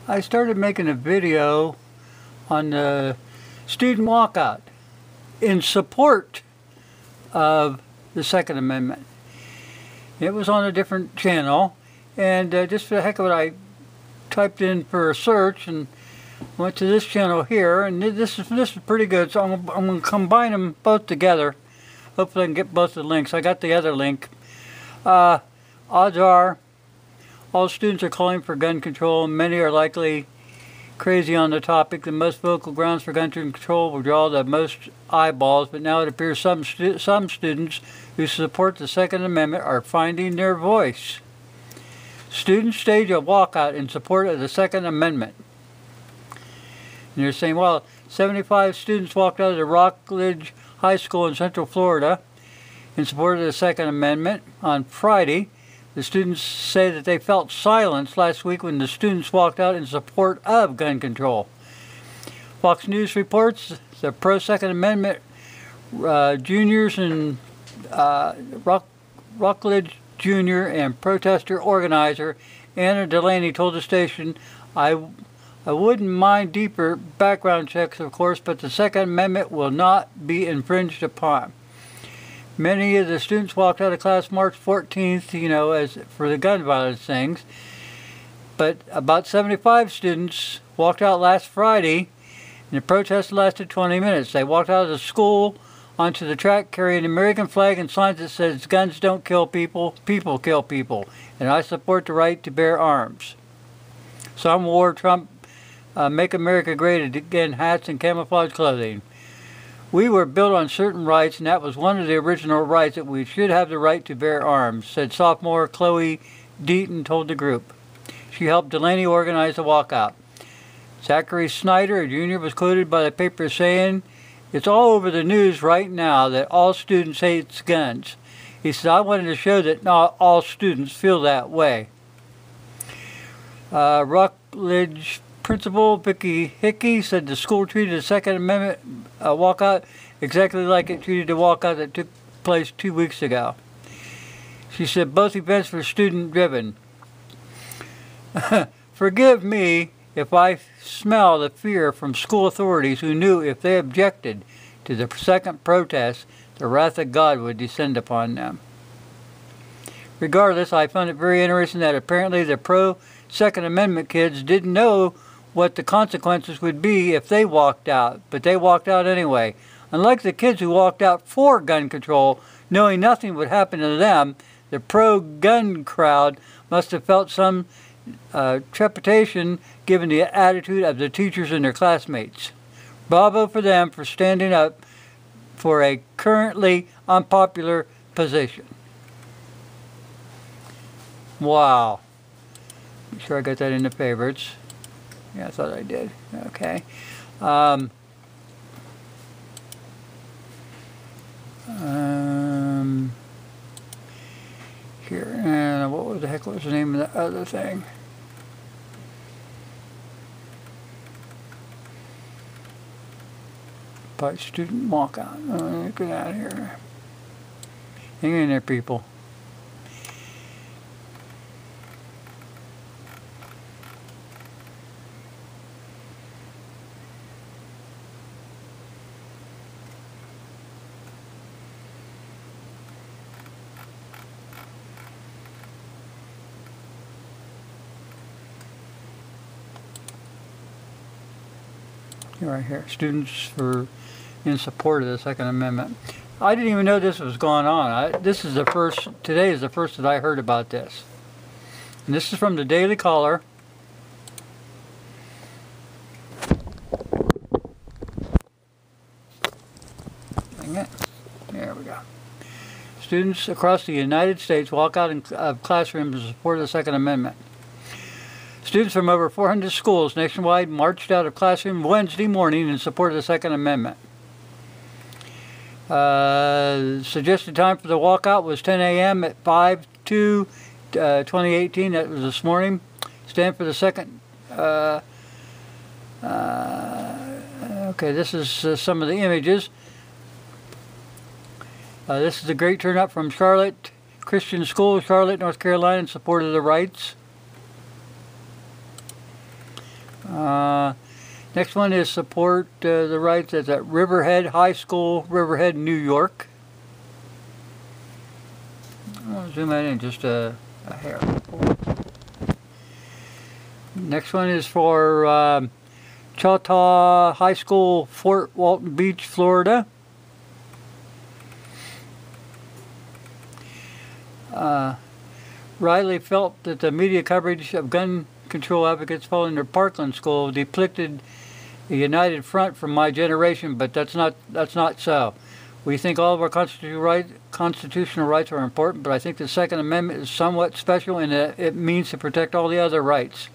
I started making a video on the student walkout in support of the Second Amendment. It was on a different channel, and just for the heck of it, I typed in for a search and went to this channel here, and this is pretty good. So I'm going to combine them both together. Hopefully I can get both the links. I got the other link. Odds are all students are calling for gun control. Many are likely crazy on the topic. The most vocal grounds for gun control will draw the most eyeballs, but now it appears some students who support the Second Amendment are finding their voice. Students stage a walkout in support of the Second Amendment. And they're saying, well, 75 students walked out of the Rockledge High School in Central Florida in support of the Second Amendment on Friday. The students say that they felt silence last week when the students walked out in support of gun control. Fox News reports the pro-Second Amendment juniors and Rockledge Jr. and protester organizer Anna Delaney told the station, I wouldn't mind deeper background checks, of course, but the Second Amendment will not be infringed upon. Many of the students walked out of class March 14th, as for the gun violence things. But about 75 students walked out last Friday, and the protest lasted 20 minutes. They walked out of the school onto the track carrying an American flag and signs that says, guns don't kill people, people kill people, and I support the right to bear arms. Some wore Trump Make America Great Again hats and camouflage clothing. We were built on certain rights, and that was one of the original rights, that we should have the right to bear arms, said sophomore Chloe Deaton told the group. She helped Delaney organize the walkout. Zachary Snyder, a junior, was quoted by the paper saying, it's all over the news right now that all students hate guns. He said, I wanted to show that not all students feel that way. Rockledge Principal Vicki Hickey said the school treated the Second Amendment walkout exactly like it treated the walkout that took place 2 weeks ago. She said both events were student-driven. Forgive me if I smell the fear from school authorities who knew if they objected to the second protest, the wrath of God would descend upon them. Regardless, I found it very interesting that apparently the pro-Second Amendment kids didn't know what the consequences would be if they walked out, but they walked out anyway. Unlike the kids who walked out for gun control, knowing nothing would happen to them, the pro-gun crowd must have felt some trepidation given the attitude of the teachers and their classmates. Bravo for them for standing up for a currently unpopular position. Wow. I'm sure I got that in the favorites. Yeah, I thought I did. Okay. Here, and what the heck was the name of the other thing? By student walkout. Let me get out of here. Hang in there, people. Right here, students in support of the Second Amendment. I didn't even know this was going on. Today is the first that I heard about this. And this is from the Daily Caller. Dang it. There we go. Students across the United States walk out of classrooms in support of the Second Amendment. Students from over 400 schools nationwide marched out of classroom Wednesday morning in support of the Second Amendment. Suggested time for the walkout was 10 a.m. at 5/2/2018. That was this morning. Stand for the second. Okay, this is some of the images. This is a great turnout from Charlotte Christian School, Charlotte, North Carolina, in support of the rights. Next one is support the rights that's at Riverhead High School, Riverhead, New York. I'll zoom in just a hair. Next one is for Choctaw High School, Fort Walton Beach, Florida. Riley felt that the media coverage of gun control advocates following their Parkland school depicted a united front from my generation, but that's not so. We think all of our constitutional rights are important, but I think the Second Amendment is somewhat special in that it means to protect all the other rights.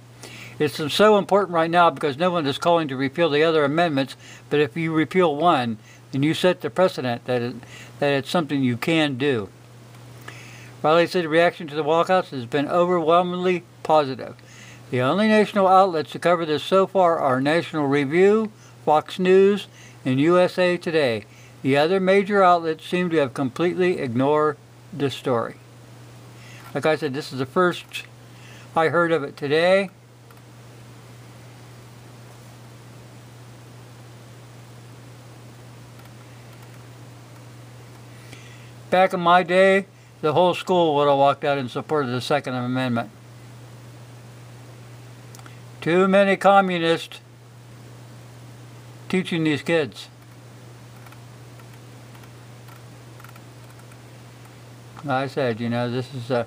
It's so important right now because no one is calling to repeal the other amendments, but if you repeal one, then you set the precedent that it's something you can do. Riley said the reaction to the walkouts has been overwhelmingly positive. The only national outlets to cover this so far are National Review, Fox News, and USA Today. The other major outlets seem to have completely ignored this story. Like I said, this is the first I heard of it today. Back in my day, the whole school would have walked out in support of the Second Amendment. Too many communists teaching these kids. Like I said, you know, this is I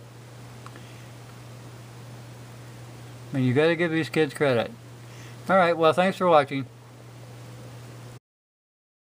mean, you got to give these kids credit. All right, well, thanks for watching.